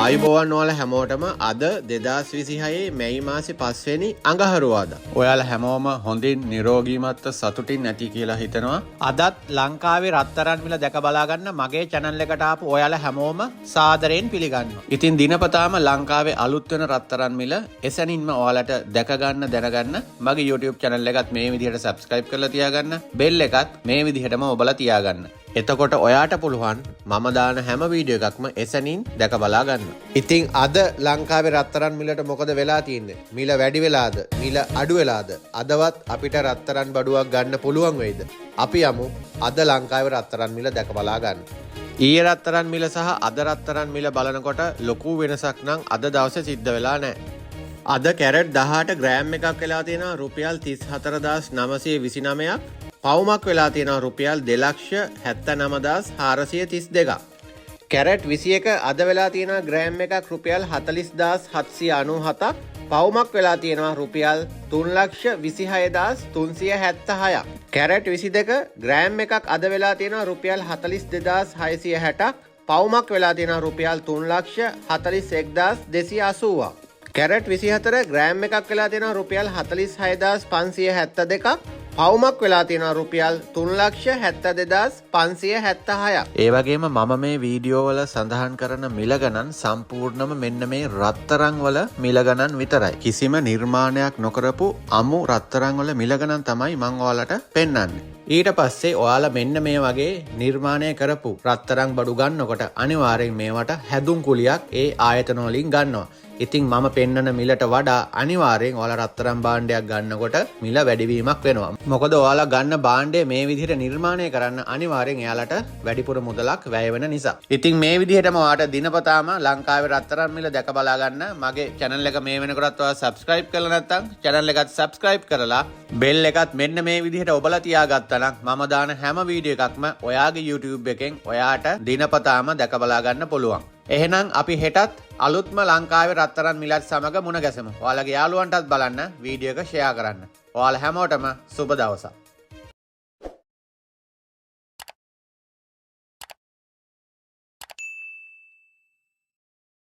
ආයුබෝවන් ඔයාලා හැමෝටම අද 2026 මැයි මාසේ 5 වෙනි අඟහරුවාදා. ඔයාලා හැමෝම හොඳින් නිරෝගීමත්ව සතුටින් නැති කියලා හිතනවා. අදත් ලංකාවේ රත්තරන් මිල දැක බලා ගන්න මගේ channel එකට ආපු ඔයාලා හැමෝම සාදරයෙන් පිළිගන්නවා. ඉතින් දිනපතාම ලංකාවේ අලුත් වෙන රත්තරන් මිල එසැනින්ම ඔයාලට දැක ගන්න දැනගන්න මගේ YouTube channel එකත් මේ විදිහට subscribe කරලා තියාගන්න. bell එකත් මේ විදිහටම ඔබලා තියාගන්න. එතකොට ඔයාට පුළුවන් මම දාන හැම වීඩියෝ එකක්ම එසැනින් දැක බලා ගන්න. ඉතින් අද ලංකාවේ රත්තරන් මිලට මොකද වෙලා තියෙන්නේ? මිල වැඩි වෙලාද? මිල අඩු වෙලාද? අදවත් අපිට රත්තරන් බඩුවක් ගන්න පුළුවන් වෙයිද? අපි යමු අද ලංකාවේ රත්තරන් මිල දැක බලා ගන්න. ඊයේ රත්තරන් මිල සහ අද රත්තරන් මිල බලනකොට ලොකු වෙනසක් නම් අද දවසේ සිද්ධ වෙලා නැහැ. අද කැරට් 18 ග්‍රෑම් එකක් වෙලා තියෙනවා රුපියල් 34929ක්. පවුමක් වෙලා තියෙනවා රුපියල් 2,79,432ක්. කැරට් 21 අද වෙලා තියෙනවා ග්‍රෑම් එකක් රුපියල් 40,797ක්. පවුමක් වෙලා තියෙනවා රුපියල් 3,26,376ක්. කැරට් 22 ග්‍රෑම් එකක් අද වෙලා තියෙනවා රුපියල් 42,660ක්. පවුමක් වෙලා තියෙනවා රුපියල් 3,41,280ක්. කැරට් 24 ග්‍රෑම් එකක් වෙලා තියෙනවා රුපියල් 46,572ක්. පවුමක් වෙලා තියෙනවා රුපියල් 3,72,576ක්. ඒ වගේම මම මේ වීඩියෝ වල සඳහන් කරන මිල ගණන් සම්පූර්ණම මෙන්න මේ රත්තරන් වල මිල ගණන් විතරයි. කිසිම නිර්මාණයක් නොකරපු අමු රත්තරන් වල මිල ගණන් තමයි මම ඔයාලට පෙන්වන්නේ. ඊට පස්සේ ඔයාලා මෙන්න මේ වගේ නිර්මාණය කරපු රත්තරන් බඩු ගන්නකොට අනිවාර්යෙන් මේවට හැදුම් කුලියක් ඒ ආයතන වලින් ගන්නවා. ඉතින් මම පෙන්නන මිලට වඩා අනිවාර්යෙන් ඔයාලා රත්තරන් භාණ්ඩයක් ගන්නකොට මිල වැඩිවීමක් වෙනවා. මොකද ඔයාලා ගන්න භාණ්ඩය මේ විදිහට නිර්මාණය කරන්න අනිවාර්යෙන් එයාලට වැඩිපුර මුදලක් වැය වෙන නිසා. ඉතින් මේ විදිහටම ඔයාලට දිනපතාම ලංකාවේ රත්තරන් මිල දැක බලා ගන්න මගේ channel එක මේ වෙනකොටත් ඔයාලා subscribe කරලා නැත්නම් channel එකත් subscribe කරලා bell එකත් මෙන්න මේ විදිහට ඔබලා තියාගත්තා නම් මම දාන හැම වීඩියෝ එකක්ම ඔයාගේ YouTube එකෙන් ඔයාට දිනපතාම දැක බලා ගන්න පුළුවන්. එහෙනම් අපි හෙටත් අලුත්ම ලංකාවේ රත්තරන් මිලත් සමග මුණ ගැසමු. ඔයාලගේ යාළුවන්ටත් බලන්න වීඩියෝ එක ෂෙයා කරන්න. ඔයාලා හැමෝටම සුබ දවසක්.